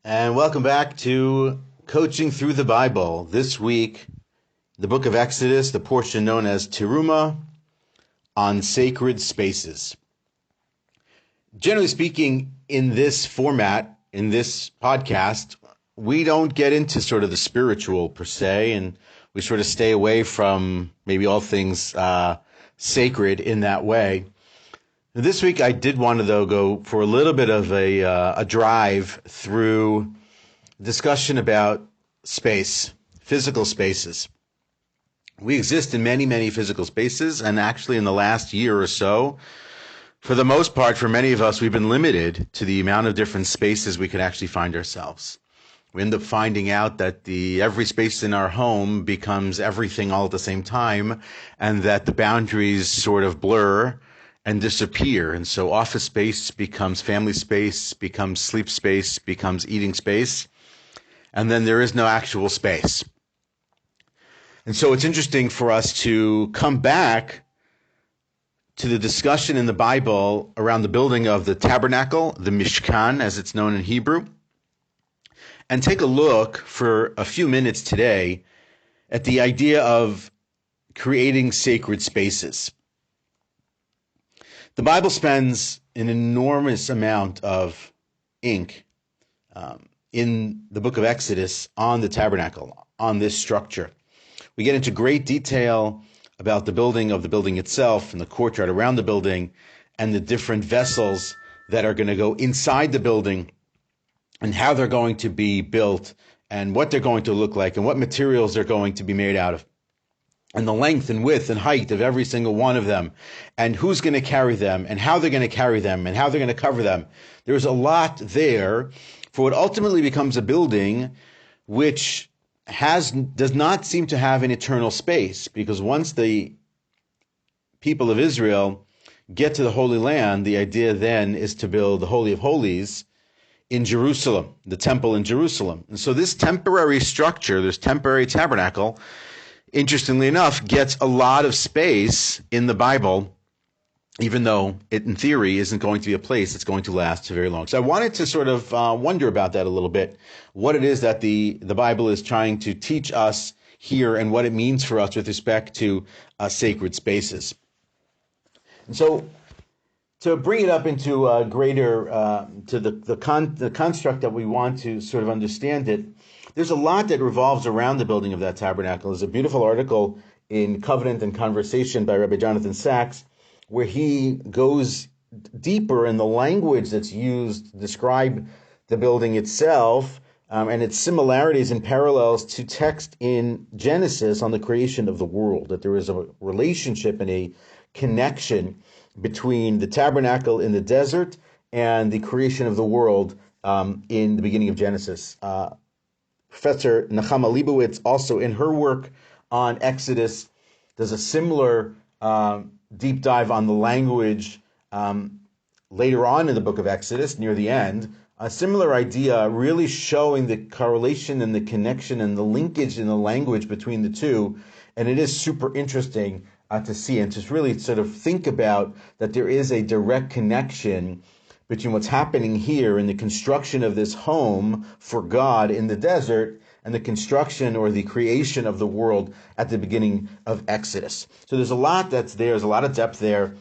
And welcome back to Coaching Through the Bible. This week, the book of Exodus, the portion known as Terumah, on sacred spaces. Generally speaking, in this format, in this podcast, we don't get into sort of the spiritual per se, and we sort of stay away from maybe all things sacred in that way. This week, I did want to, though, go for a little bit of a drive through discussion about space, physical spaces. We exist in many, many physical spaces, and actually in the last year or so, for the most part, for many of us, we've been limited to the amount of different spaces we could actually find ourselves. We end up finding out that every space in our home becomes everything all at the same time, and that the boundaries sort of blur and disappear. And so office space becomes family space, becomes sleep space, becomes eating space, and then there is no actual space. And so it's interesting for us to come back to the discussion in the Bible around the building of the Tabernacle, the Mishkan, as it's known in Hebrew, and take a look for a few minutes today at the idea of creating sacred spaces. The Bible spends an enormous amount of ink in the book of Exodus on the tabernacle, on this structure. We get into great detail about the building of the building itself and the courtyard around the building and the different vessels that are going to go inside the building and how they're going to be built and what they're going to look like and what materials they're going to be made out of, and the length and width and height of every single one of them, and who's going to carry them, and how they're going to carry them, and how they're going to cover them. There's a lot there for what ultimately becomes a building which does not seem to have an eternal space, because once the people of Israel get to the Holy Land, the idea then is to build the Holy of Holies in Jerusalem, the temple in Jerusalem. And so this temporary structure, this temporary tabernacle, interestingly enough, gets a lot of space in the Bible, even though it, in theory, isn't going to be a place that's going to last very long. So I wanted to sort of wonder about that a little bit, what it is that the Bible is trying to teach us here and what it means for us with respect to sacred spaces. And so to bring it up into a greater, to the construct that we want to sort of understand it, there's a lot that revolves around the building of that tabernacle. There's a beautiful article in Covenant and Conversation by Rabbi Jonathan Sachs, where he goes deeper in the language that's used to describe the building itself and its similarities and parallels to text in Genesis on the creation of the world, that there is a relationship and a connection between the tabernacle in the desert and the creation of the world in the beginning of Genesis. Professor Nechama Leibowitz, also in her work on Exodus, does a similar deep dive on the language later on in the book of Exodus, near the end. A similar idea, really showing the correlation and the connection and the linkage in the language between the two. And it is super interesting to see and to really sort of think about that there is a direct connection between what's happening here in the construction of this home for God in the desert and the construction or the creation of the world at the beginning of Exodus. So there's a lot that's there, there's a lot of depth there,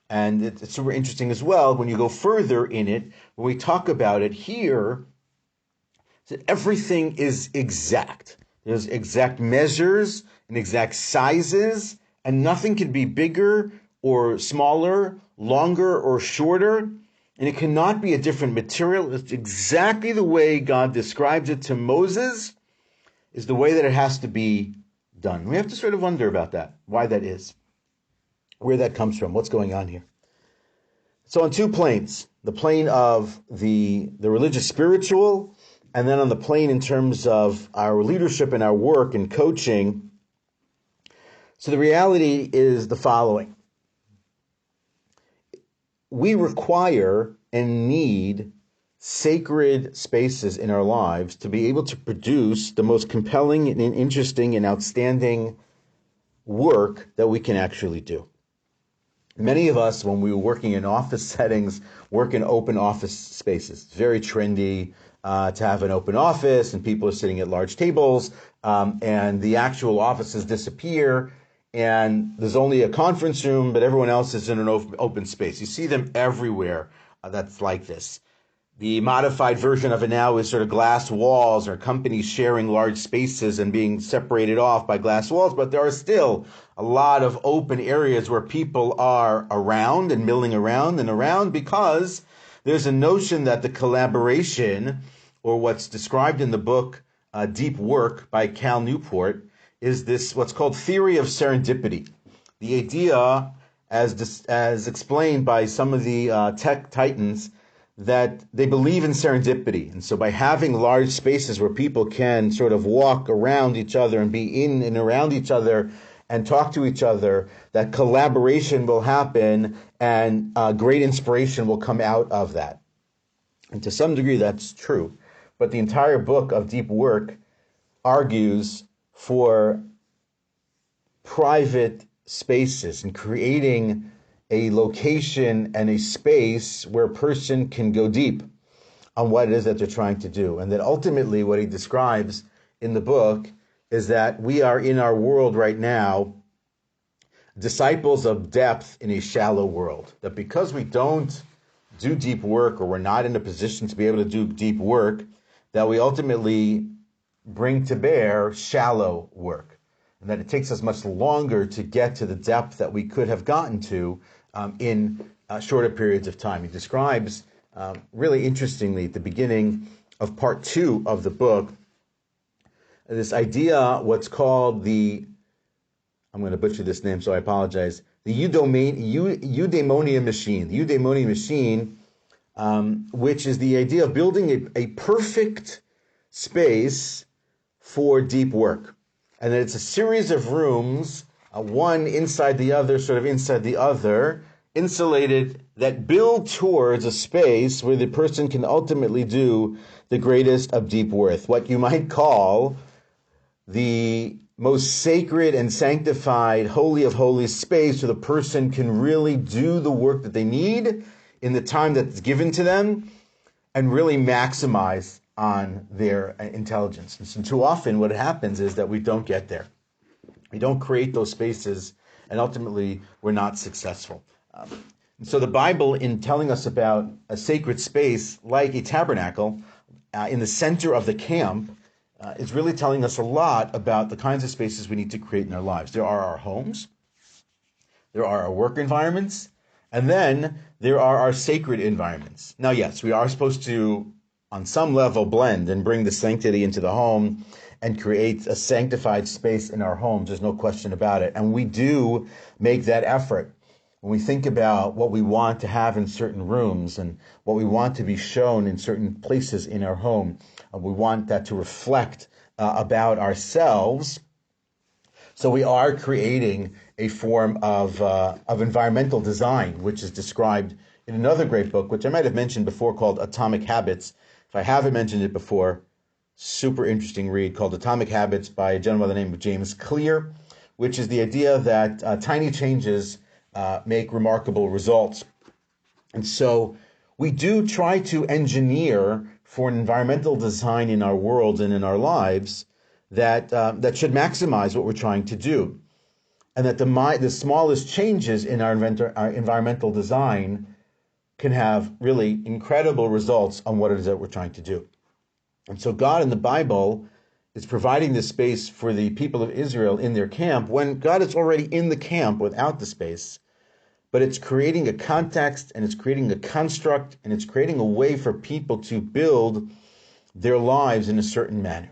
and it's super interesting as well when you go further in it, when we talk about it here, that everything is exact. There's exact measures and exact sizes, and nothing can be bigger or smaller, longer or shorter. And it cannot be a different material. It's exactly the way God describes it to Moses, is the way that it has to be done. We have to sort of wonder about that, why that is, where that comes from, what's going on here. So on two planes, the plane of the religious spiritual, and then on the plane in terms of our leadership and our work and coaching. So the reality is the following. We require and need sacred spaces in our lives to be able to produce the most compelling and interesting and outstanding work that we can actually do. Many of us, when we were working in office settings, work in open office spaces. It's very trendy to have an open office, and people are sitting at large tables, and the actual offices disappear, and there's only a conference room, but everyone else is in an open space. You see them everywhere that's like this. The modified version of it now is sort of glass walls or companies sharing large spaces and being separated off by glass walls, but there are still a lot of open areas where people are around and milling around and around, because there's a notion that the collaboration, or what's described in the book Deep Work by Cal Newport, is this what's called theory of serendipity. The idea, as explained by some of the tech titans, that they believe in serendipity. And so by having large spaces where people can sort of walk around each other and be in and around each other and talk to each other, that collaboration will happen and great inspiration will come out of that. And to some degree that's true. But the entire book of Deep Work argues for private spaces and creating a location and a space where a person can go deep on what it is that they're trying to do. And that ultimately what he describes in the book is that we are in our world right now disciples of depth in a shallow world. That because we don't do deep work, or we're not in a position to be able to do deep work, that we ultimately bring to bear shallow work. And that it takes us much longer to get to the depth that we could have gotten to in shorter periods of time. He describes, really interestingly, at the beginning of part 2 of the book, this idea, what's called the, I'm going to butcher this name, so I apologize, the Eudaimonia Machine. The Eudaimonia Machine, which is the idea of building a perfect space for deep work. And that it's a series of rooms, one inside the other, sort of inside the other, insulated, that build towards a space where the person can ultimately do the greatest of deep work. What you might call the most sacred and sanctified, holy of holies space where the person can really do the work that they need in the time that's given to them and really maximize on their intelligence. And so too often what happens is that we don't get there. We don't create those spaces, and ultimately we're not successful. And so the Bible, in telling us about a sacred space like a tabernacle in the center of the camp, is really telling us a lot about the kinds of spaces we need to create in our lives. There are our homes, there are our work environments, and then there are our sacred environments. Now, yes, we are supposed to, on some level, blend and bring the sanctity into the home and create a sanctified space in our homes. There's no question about it. And we do make that effort. When we think about what we want to have in certain rooms and what we want to be shown in certain places in our home, we want that to reflect about ourselves. So we are creating a form of environmental design, which is described in another great book, which I might have mentioned before, called Atomic Habits. If I haven't mentioned it before, super interesting read, called Atomic Habits by a gentleman by the name of James Clear, which is the idea that tiny changes make remarkable results. And so we do try to engineer for an environmental design in our world and in our lives that should maximize what we're trying to do. And that the smallest changes in our environmental design can have really incredible results on what it is that we're trying to do. And so God in the Bible is providing this space for the people of Israel in their camp when God is already in the camp without the space. But it's creating a context, and it's creating a construct, and it's creating a way for people to build their lives in a certain manner.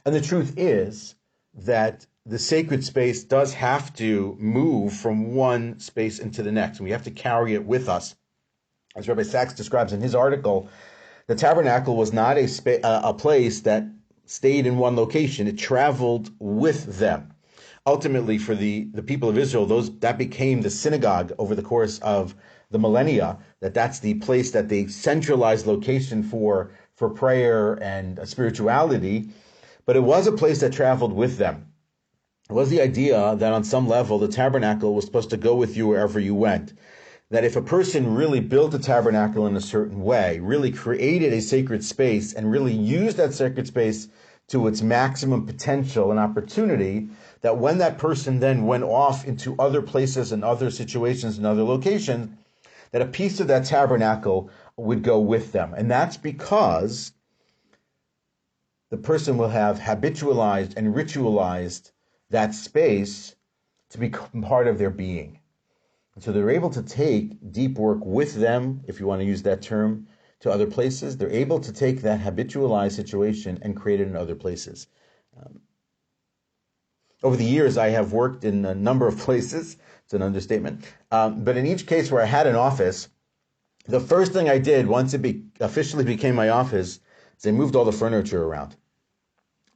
And the truth is that the sacred space does have to move from one space into the next, and we have to carry it with us. As Rabbi Sachs describes in his article, the tabernacle was not a place that stayed in one location. It traveled with them. Ultimately, for the people of Israel, that became the synagogue over the course of the millennia, that's the place, that the centralized location for prayer and spirituality. But it was a place that traveled with them. was the idea that on some level the tabernacle was supposed to go with you wherever you went. That if a person really built a tabernacle in a certain way, really created a sacred space, and really used that sacred space to its maximum potential and opportunity, that when that person then went off into other places and other situations and other locations, that a piece of that tabernacle would go with them. And that's because the person will have habitualized and ritualized that space to become part of their being. And so they're able to take deep work with them, if you want to use that term, to other places. They're able to take that habitualized situation and create it in other places. Over the years, I have worked in a number of places. It's an understatement. But in each case where I had an office, the first thing I did once it officially became my office is I moved all the furniture around.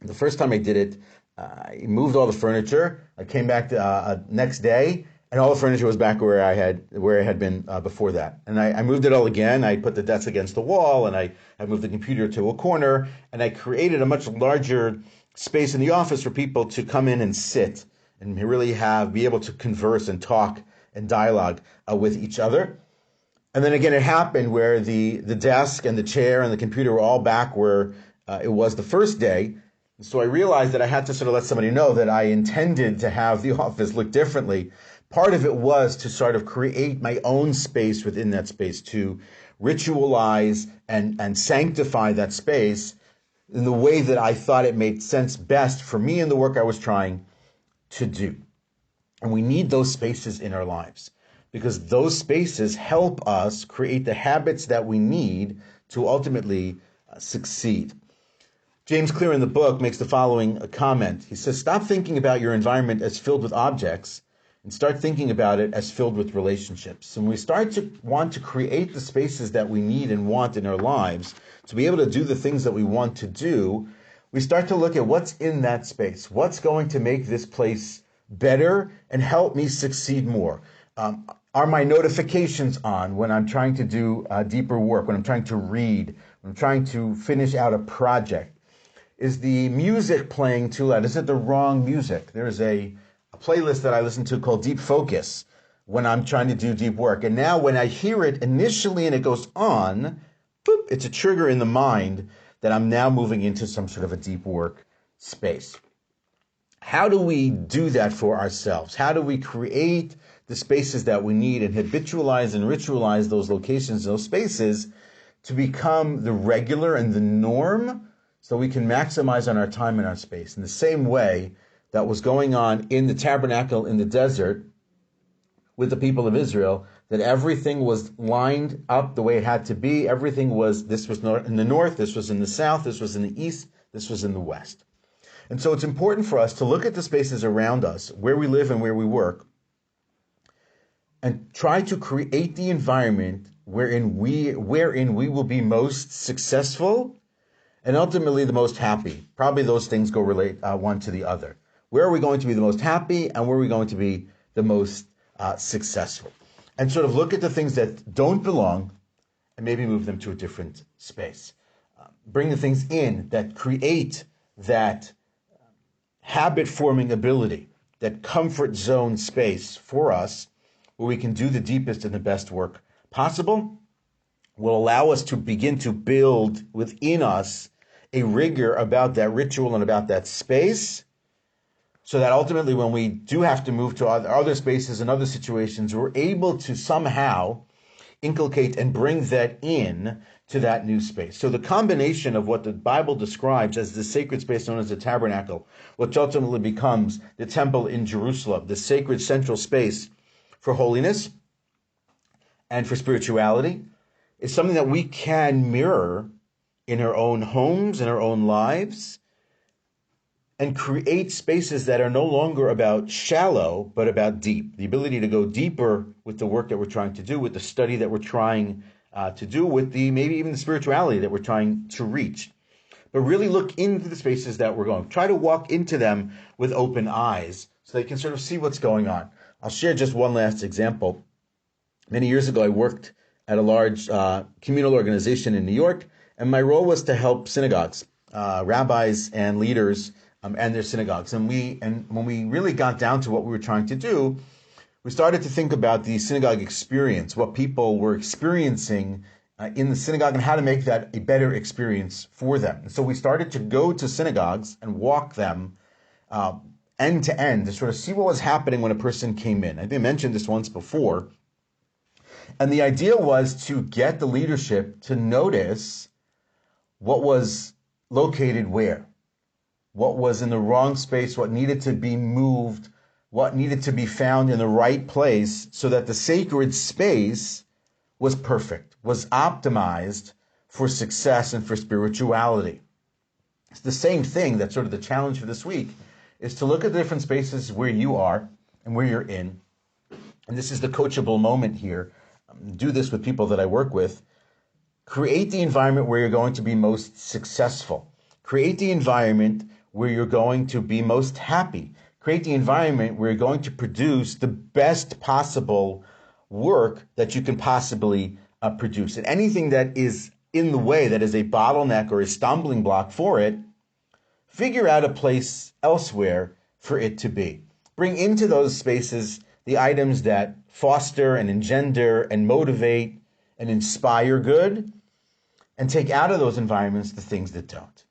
The first time I did it, I moved all the furniture. I came back the next day, and all the furniture was back where I had been before that. And I moved it all again. I put the desk against the wall, and I moved the computer to a corner, and I created a much larger space in the office for people to come in and sit and really be able to converse and talk and dialogue with each other. And then again, it happened where the desk and the chair and the computer were all back where it was the first day. So I realized that I had to sort of let somebody know that I intended to have the office look differently. Part of it was to sort of create my own space within that space, to ritualize and sanctify that space in the way that I thought it made sense best for me and the work I was trying to do. And we need those spaces in our lives, because those spaces help us create the habits that we need to ultimately succeed. James Clear in the book makes the following comment. He says, stop thinking about your environment as filled with objects and start thinking about it as filled with relationships. And when we start to want to create the spaces that we need and want in our lives to be able to do the things that we want to do, we start to look at what's in that space. What's going to make this place better and help me succeed more? Are my notifications on when I'm trying to do deeper work, when I'm trying to read, when I'm trying to finish out a project? Is the music playing too loud? Is it the wrong music? There's a playlist that I listen to called Deep Focus when I'm trying to do deep work. And now when I hear it initially and it goes on, boop, it's a trigger in the mind that I'm now moving into some sort of a deep work space. How do we do that for ourselves? How do we create the spaces that we need and habitualize and ritualize those locations, those spaces, to become the regular and the norm, so we can maximize on our time and our space? In the same way that was going on in the tabernacle in the desert with the people of Israel, that everything was lined up the way it had to be. Everything was, this was in the north, this was in the south, this was in the east, this was in the west. And so it's important for us to look at the spaces around us, where we live and where we work, and try to create the environment wherein we will be most successful and ultimately the most happy. Probably those things go relate one to the other. Where are we going to be the most happy, and where are we going to be the most successful? And sort of look at the things that don't belong and maybe move them to a different space. Bring the things in that create that habit-forming ability, that comfort zone space for us, where we can do the deepest and the best work possible, will allow us to begin to build within us a rigor about that ritual and about that space, so that ultimately when we do have to move to other spaces and other situations, we're able to somehow inculcate and bring that in to that new space. So the combination of what the Bible describes as the sacred space known as the tabernacle, which ultimately becomes the temple in Jerusalem, the sacred central space for holiness and for spirituality, is something that we can mirror in our own homes, in our own lives, and create spaces that are no longer about shallow, but about deep. The ability to go deeper with the work that we're trying to do, with the study that we're trying to do, with maybe even the spirituality that we're trying to reach. But really look into the spaces that we're going. Try to walk into them with open eyes so they can sort of see what's going on. I'll share just one last example. Many years ago, I worked at a large communal organization in New York, and my role was to help synagogues, rabbis and leaders and their synagogues. And when we really got down to what we were trying to do, we started to think about the synagogue experience, what people were experiencing in the synagogue, and how to make that a better experience for them. And so we started to go to synagogues and walk them end to end to sort of see what was happening when a person came in. I think I mentioned this once before. And the idea was to get the leadership to notice what was located where, what was in the wrong space, what needed to be moved, what needed to be found in the right place, so that the sacred space was perfect, was optimized for success and for spirituality. It's the same thing. That's sort of the challenge for this week, is to look at the different spaces where you are and where you're in. And this is the coachable moment here. Do this with people that I work with. Create the environment where you're going to be most successful. Create the environment where you're going to be most happy. Create the environment where you're going to produce the best possible work that you can possibly produce. And anything that is in the way, that is a bottleneck or a stumbling block for it, figure out a place elsewhere for it to be. Bring into those spaces the items that foster and engender and motivate and inspire good, and take out of those environments the things that don't.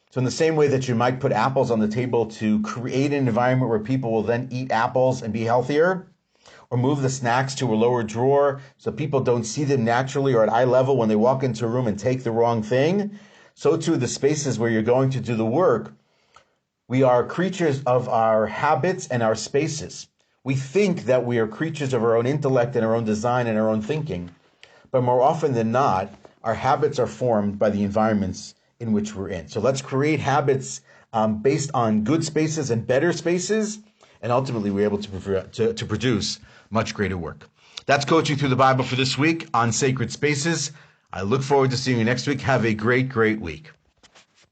So in the same way that you might put apples on the table to create an environment where people will then eat apples and be healthier, or move the snacks to a lower drawer so people don't see them naturally or at eye level when they walk into a room and take the wrong thing, so too the spaces where you're going to do the work. We are creatures of our habits and our spaces. We think that we are creatures of our own intellect and our own design and our own thinking, but more often than not, our habits are formed by the environments in which we're in. So let's create habits based on good spaces and better spaces, and ultimately we're able to produce much greater work. That's Coaching Through the Bible for this week on Sacred Spaces. I look forward to seeing you next week. Have a great, great week.